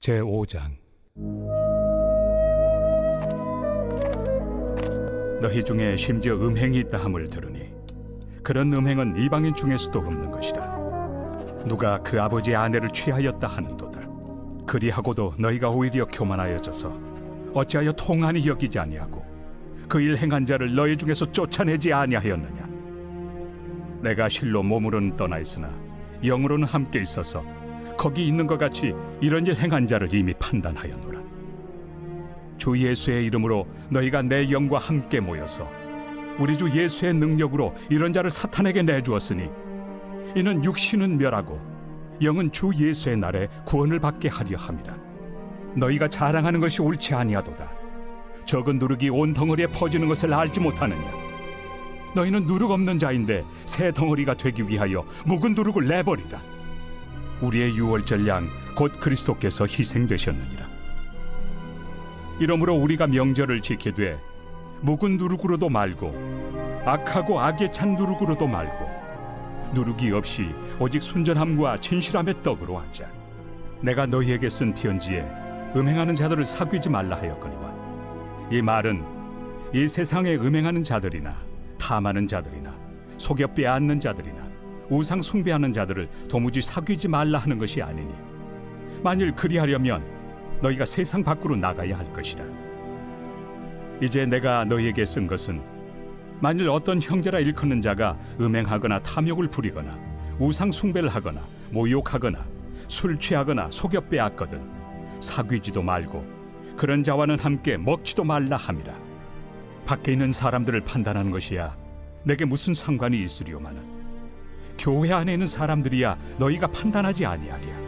제5장. 너희 중에 심지어 음행이 있다 함을 들으니 그런 음행은 이방인 중에서도 없는 것이라. 누가 그 아버지의 아내를 취하였다 하는도다. 그리하고도 너희가 오히려 교만하여져서 어찌하여 통한이 여기지 아니하고 그 일 행한 자를 너희 중에서 쫓아내지 아니하였느냐. 내가 실로 몸으로는 떠나 있으나 영으로는 함께 있어서 거기 있는 것 같이 이런 일 행한 자를 이미 판단하였노라. 주 예수의 이름으로 너희가 내 영과 함께 모여서 우리 주 예수의 능력으로 이런 자를 사탄에게 내주었으니 이는 육신은 멸하고 영은 주 예수의 날에 구원을 받게 하려 함이라. 너희가 자랑하는 것이 옳지 아니하도다. 적은 누룩이 온 덩어리에 퍼지는 것을 알지 못하느냐. 너희는 누룩 없는 자인데 새 덩어리가 되기 위하여 묵은 누룩을 내버리라. 우리의 유월절 양 곧 그리스도께서 희생되셨느니라. 이러므로 우리가 명절을 지키되 묵은 누룩으로도 말고 악하고 악에 찬 누룩으로도 말고 누룩이 없이 오직 순전함과 진실함의 떡으로 하자. 내가 너희에게 쓴 편지에 음행하는 자들을 사귀지 말라 하였거니와 이 말은 이 세상에 음행하는 자들이나 탐하는 자들이나 속여 빼앗는 자들이나 우상 숭배하는 자들을 도무지 사귀지 말라 하는 것이 아니니 만일 그리하려면 너희가 세상 밖으로 나가야 할 것이라. 이제 내가 너희에게 쓴 것은 만일 어떤 형제라 일컫는 자가 음행하거나 탐욕을 부리거나 우상 숭배를 하거나 모욕하거나 술 취하거나 속여 빼앗거든 사귀지도 말고 그런 자와는 함께 먹지도 말라 함이라. 밖에 있는 사람들을 판단하는 것이야 내게 무슨 상관이 있으리오마는 교회 안에 있는 사람들이야 너희가 판단하지 아니하랴.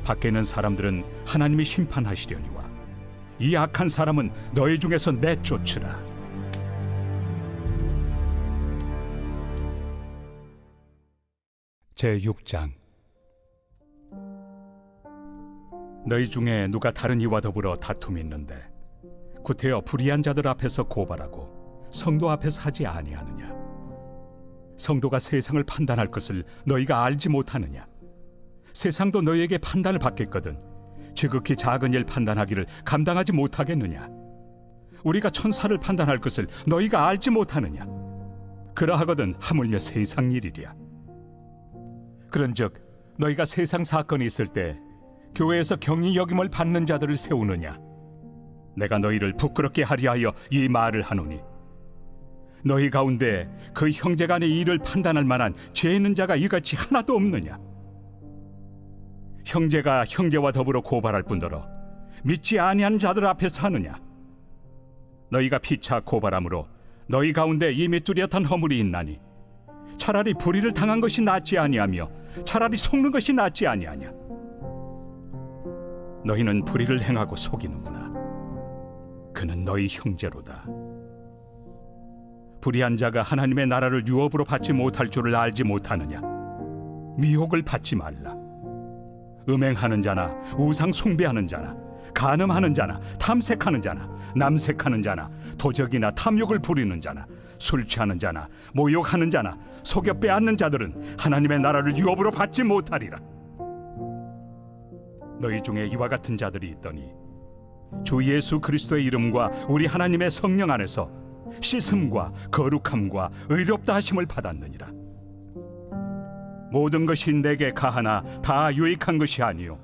밖에 있는 사람들은 하나님이 심판하시려니와 이 악한 사람은 너희 중에서 내쫓으라. 제6장. 너희 중에 누가 다른 이와 더불어 다툼이 있는데 구태여 불의한 자들 앞에서 고발하고 성도 앞에서 하지 아니하느냐. 성도가 세상을 판단할 것을 너희가 알지 못하느냐. 세상도 너희에게 판단을 받겠거든 지극히 작은 일 판단하기를 감당하지 못하겠느냐. 우리가 천사를 판단할 것을 너희가 알지 못하느냐. 그러하거든 하물며 세상 일이랴. 그런즉 너희가 세상 사건이 있을 때 교회에서 경히 여김을 받는 자들을 세우느냐. 내가 너희를 부끄럽게 하려 하여 이 말을 하노니 너희 가운데 그 형제간의 일을 판단할 만한 죄 있는 자가 이같이 하나도 없느냐. 형제가 형제와 더불어 고발할 뿐더러 믿지 아니한 자들 앞에서 하느냐. 너희가 피차 고발함으로 너희 가운데 이미 뚜렷한 허물이 있나니 차라리 불의를 당한 것이 낫지 아니하며 차라리 속는 것이 낫지 아니하냐. 너희는 불의를 행하고 속이는구나. 그는 너희 형제로다. 불의한 자가 하나님의 나라를 유업으로 받지 못할 줄을 알지 못하느냐. 미혹을 받지 말라. 음행하는 자나 우상 숭배하는 자나 간음하는 자나 탐색하는 자나 남색하는 자나 도적이나 탐욕을 부리는 자나 술 취하는 자나 모욕하는 자나 속여 빼앗는 자들은 하나님의 나라를 유업으로 받지 못하리라. 너희 중에 이와 같은 자들이 있더니 주 예수 그리스도의 이름과 우리 하나님의 성령 안에서 씻음과 거룩함과 의롭다 하심을 받았느니라. 모든 것이 내게 가하나 다 유익한 것이 아니요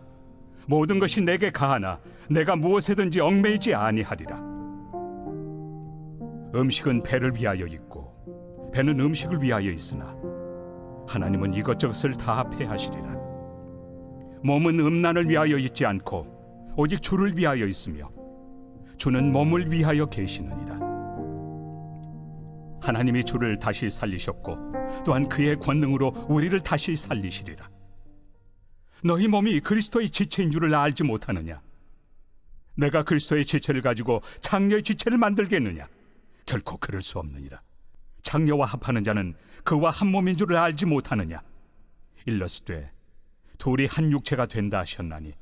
모든 것이 내게 가하나 내가 무엇에든지 얽매이지 아니하리라. 음식은 배를 위하여 있고 배는 음식을 위하여 있으나 하나님은 이것저것을 다 폐하시리라. 몸은 음란을 위하여 있지 않고 오직 주를 위하여 있으며 주는 몸을 위하여 계시느니라. 하나님이 주를 다시 살리셨고 또한 그의 권능으로 우리를 다시 살리시리라. 너희 몸이 그리스도의 지체인 줄을 알지 못하느냐. 내가 그리스도의 지체를 가지고 장녀의 지체를 만들겠느냐. 결코 그럴 수 없느니라. 장녀와 합하는 자는 그와 한 몸인 줄을 알지 못하느냐. 일러스되 둘이 한 육체가 된다 하셨나니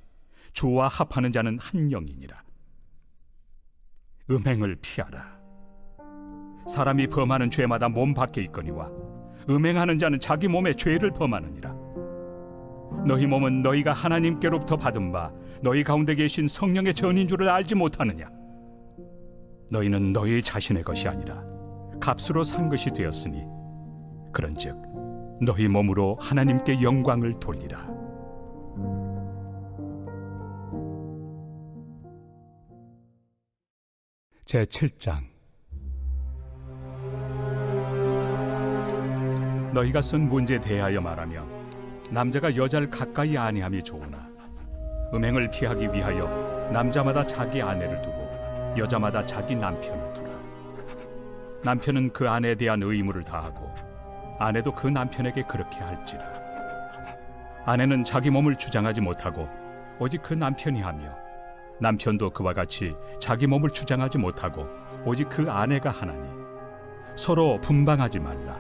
주와 합하는 자는 한 영이니라. 음행을 피하라. 사람이 범하는 죄마다 몸 밖에 있거니와 음행하는 자는 자기 몸에 죄를 범하느니라. 너희 몸은 너희가 하나님께로부터 받은 바 너희 가운데 계신 성령의 전인 줄을 알지 못하느냐? 너희는 너희 자신의 것이 아니라 값으로 산 것이 되었으니 그런즉 너희 몸으로 하나님께 영광을 돌리라. 제7장. 너희가 쓴 문제에 대하여 말하면 남자가 여자를 가까이 아니함이 좋으나 음행을 피하기 위하여 남자마다 자기 아내를 두고 여자마다 자기 남편을 두라. 남편은 그 아내에 대한 의무를 다하고 아내도 그 남편에게 그렇게 할지라. 아내는 자기 몸을 주장하지 못하고 오직 그 남편이 하며 남편도 그와 같이 자기 몸을 주장하지 못하고 오직 그 아내가 하나니 서로 분방하지 말라.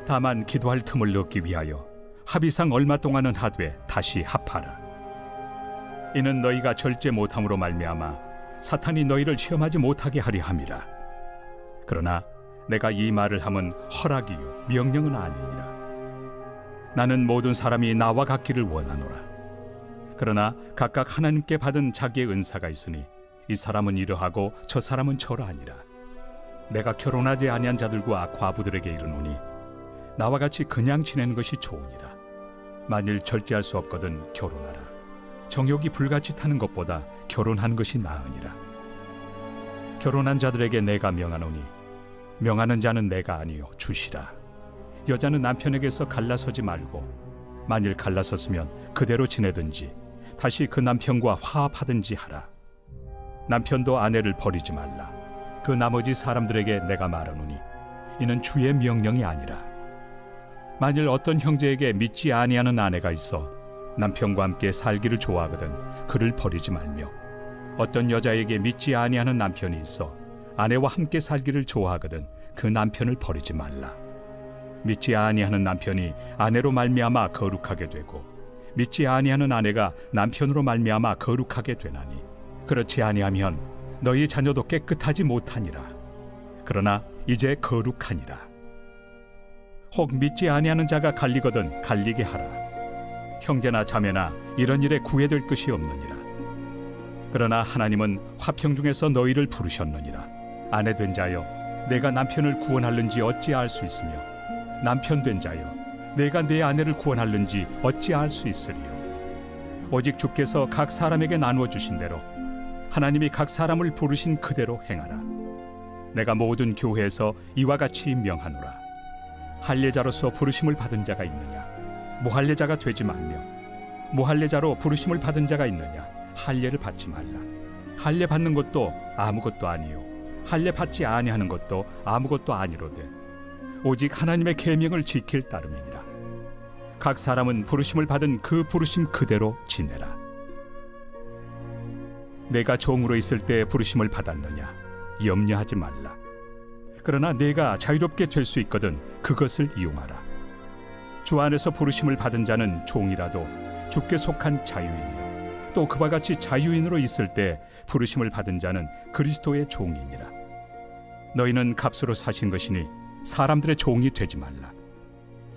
다만 기도할 틈을 얻기 위하여 합의상 얼마 동안은 하되 다시 합하라. 이는 너희가 절제 못함으로 말미암아 사탄이 너희를 시험하지 못하게 하려 함이라. 그러나 내가 이 말을 함은 허락이요 명령은 아니니라. 나는 모든 사람이 나와 같기를 원하노라. 그러나 각각 하나님께 받은 자기의 은사가 있으니 이 사람은 이러하고 저 사람은 저러하니라. 내가 결혼하지 아니한 자들과 과부들에게 이르노니 나와 같이 그냥 지내는 것이 좋으니라. 만일 절제할 수 없거든 결혼하라. 정욕이 불같이 타는 것보다 결혼하는 것이 나으니라. 결혼한 자들에게 내가 명하노니 명하는 자는 내가 아니요 주시라. 여자는 남편에게서 갈라서지 말고 만일 갈라섰으면 그대로 지내든지 다시 그 남편과 화합하든지 하라. 남편도 아내를 버리지 말라. 그 나머지 사람들에게 내가 말하노니 이는 주의 명령이 아니라. 만일 어떤 형제에게 믿지 아니하는 아내가 있어 남편과 함께 살기를 좋아하거든 그를 버리지 말며, 어떤 여자에게 믿지 아니하는 남편이 있어 아내와 함께 살기를 좋아하거든 그 남편을 버리지 말라. 믿지 아니하는 남편이 아내로 말미암아 거룩하게 되고 믿지 아니하는 아내가 남편으로 말미암아 거룩하게 되나니 그렇지 아니하면 너희 자녀도 깨끗하지 못하니라. 그러나 이제 거룩하니라. 혹 믿지 아니하는 자가 갈리거든 갈리게 하라. 형제나 자매나 이런 일에 구애될 것이 없느니라. 그러나 하나님은 화평 중에서 너희를 부르셨느니라. 아내 된 자여 내가 남편을 구원할는지 어찌 알 수 있으며 남편 된 자여 내가 내 아내를 구원할는지 어찌 알 수 있으리요. 오직 주께서 각 사람에게 나누어 주신 대로 하나님이 각 사람을 부르신 그대로 행하라. 내가 모든 교회에서 이와 같이 명하노라. 할례자로서 부르심을 받은 자가 있느냐? 무할례자가 되지 말며, 무할례자로 부르심을 받은 자가 있느냐? 할례를 받지 말라. 할례 받는 것도 아무것도 아니요 할례 받지 아니하는 것도 아무것도 아니로되 오직 하나님의 계명을 지킬 따름이니라. 각 사람은 부르심을 받은 그 부르심 그대로 지내라. 내가 종으로 있을 때 부르심을 받았느냐? 염려하지 말라. 그러나 내가 자유롭게 될 수 있거든 그것을 이용하라. 주 안에서 부르심을 받은 자는 종이라도 주께 속한 자유인이요 또 그와 같이 자유인으로 있을 때 부르심을 받은 자는 그리스도의 종이니라. 너희는 값으로 사신 것이니 사람들의 종이 되지 말라.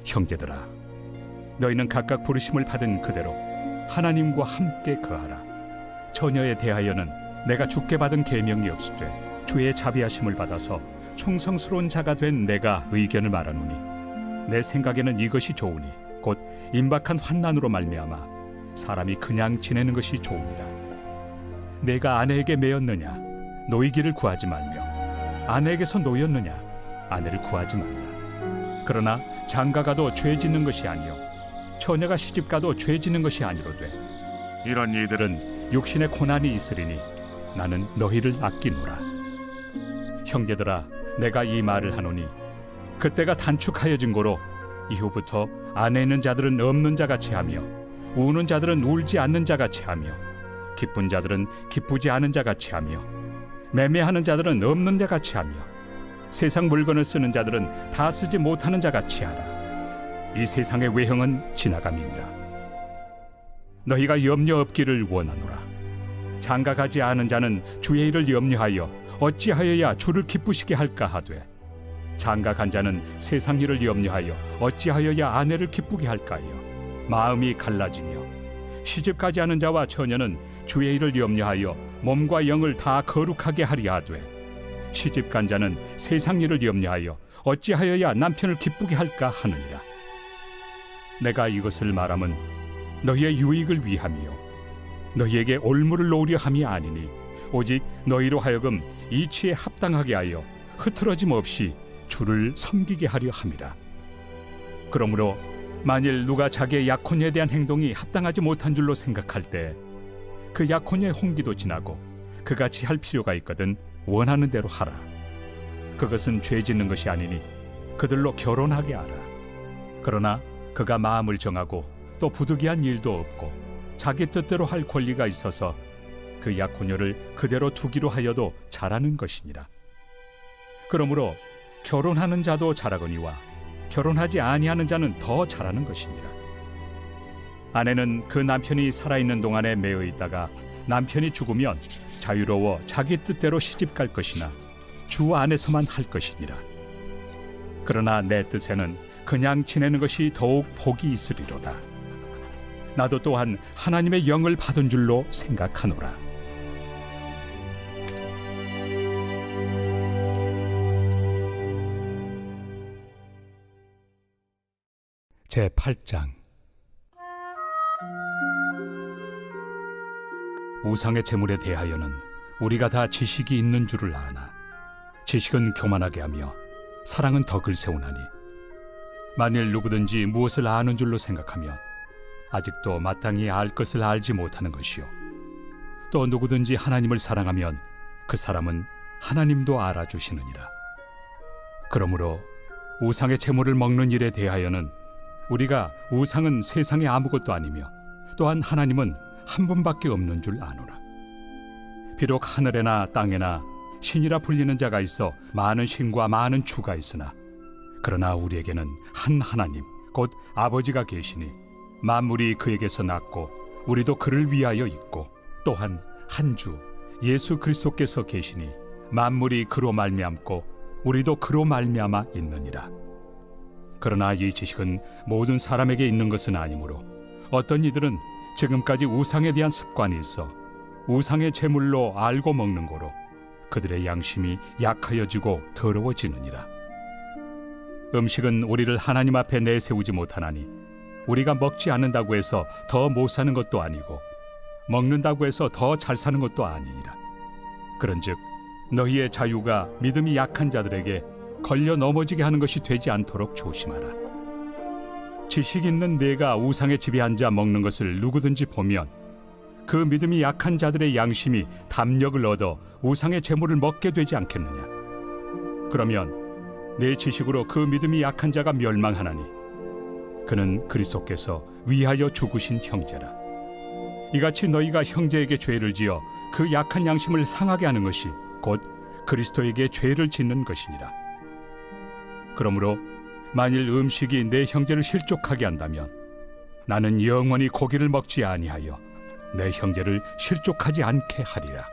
형제들아, 너희는 각각 부르심을 받은 그대로 하나님과 함께 거하라. 처녀에 대하여는 내가 주께 받은 계명이 없으되 주의 자비하심을 받아서 충성스러운 자가 된 내가 의견을 말하노니 내 생각에는 이것이 좋으니 곧 임박한 환난으로 말미암아 사람이 그냥 지내는 것이 좋으니라. 내가 아내에게 매였느냐? 노이기를 구하지 말며, 아내에게서 노였느냐? 아내를 구하지 말라. 그러나 장가가도 죄 짓는 것이 아니요 처녀가 시집가도 죄 짓는 것이 아니로되 이런 이들은 육신의 고난이 있으리니 나는 너희를 아끼노라. 형제들아, 내가 이 말을 하노니 그때가 단축하여진 고로 이후부터 안에 있는 자들은 없는 자같이 하며 우는 자들은 울지 않는 자같이 하며 기쁜 자들은 기쁘지 않은 자같이 하며 매매하는 자들은 없는 자같이 하며 세상 물건을 쓰는 자들은 다 쓰지 못하는 자같이 하라. 이 세상의 외형은 지나감이니라. 너희가 염려 없기를 원하노라. 장가가지 않은 자는 주의 일을 염려하여 어찌하여야 주를 기쁘시게 할까 하되 장가간 자는 세상 일을 염려하여 어찌하여야 아내를 기쁘게 할까요? 마음이 갈라지며 시집가지 않은 자와 처녀는 주의 일을 염려하여 몸과 영을 다 거룩하게 하려 하되 시집간 자는 세상 일을 염려하여 어찌하여야 남편을 기쁘게 할까 하느니라. 내가 이것을 말함은 너희의 유익을 위함이요 너희에게 올무를 놓으려 함이 아니니 오직 너희로 하여금 이치에 합당하게 하여 흐트러짐 없이 주를 섬기게 하려 함이라. 그러므로 만일 누가 자기의 약혼에 대한 행동이 합당하지 못한 줄로 생각할 때 그 약혼의 홍기도 지나고 그같이 할 필요가 있거든 원하는 대로 하라. 그것은 죄 짓는 것이 아니니 그들로 결혼하게 하라. 그러나 그가 마음을 정하고 또 부득이한 일도 없고 자기 뜻대로 할 권리가 있어서 그 약혼녀를 그대로 두기로 하여도 잘하는 것이니라. 그러므로 결혼하는 자도 잘하거니와 결혼하지 아니하는 자는 더 잘하는 것이니라. 아내는 그 남편이 살아있는 동안에 매여 있다가 남편이 죽으면 자유로워 자기 뜻대로 시집갈 것이나 주 안에서만 할 것이니라. 그러나 내 뜻에는 그냥 지내는 것이 더욱 복이 있으리로다. 나도 또한 하나님의 영을 받은 줄로 생각하노라. 제8장. 우상의 제물에 대하여는 우리가 다 지식이 있는 줄을 아나 지식은 교만하게 하며 사랑은 덕을 세우나니 만일 누구든지 무엇을 아는 줄로 생각하면 아직도 마땅히 알 것을 알지 못하는 것이요 또 누구든지 하나님을 사랑하면 그 사람은 하나님도 알아주시느니라. 그러므로 우상의 제물을 먹는 일에 대하여는 우리가 우상은 세상에 아무것도 아니며 또한 하나님은 한 분밖에 없는 줄 아노라. 비록 하늘에나 땅에나 신이라 불리는 자가 있어 많은 신과 많은 주가 있으나 그러나 우리에게는 한 하나님 곧 아버지가 계시니 만물이 그에게서 났고 우리도 그를 위하여 있고 또한 한 주 예수 그리스도께서 계시니 만물이 그로 말미암고 우리도 그로 말미암아 있느니라. 그러나 이 지식은 모든 사람에게 있는 것은 아니므로 어떤 이들은 지금까지 우상에 대한 습관이 있어 우상의 제물로 알고 먹는 거로 그들의 양심이 약하여지고 더러워지느니라. 음식은 우리를 하나님 앞에 내세우지 못하나니 우리가 먹지 않는다고 해서 더 못 사는 것도 아니고 먹는다고 해서 더 잘 사는 것도 아니니라. 그런즉 너희의 자유가 믿음이 약한 자들에게 걸려 넘어지게 하는 것이 되지 않도록 조심하라. 지식 있는 내가 우상에 집에 앉아 먹는 것을 누구든지 보면 그 믿음이 약한 자들의 양심이 담력을 얻어 우상의 제물을 먹게 되지 않겠느냐. 그러면 내 지식으로 그 믿음이 약한 자가 멸망하나니 그는 그리스도께서 위하여 죽으신 형제라. 이같이 너희가 형제에게 죄를 지어 그 약한 양심을 상하게 하는 것이 곧 그리스도에게 죄를 짓는 것이니라. 그러므로 만일 음식이 내 형제를 실족하게 한다면 나는 영원히 고기를 먹지 아니하여 내 형제를 실족하지 않게 하리라.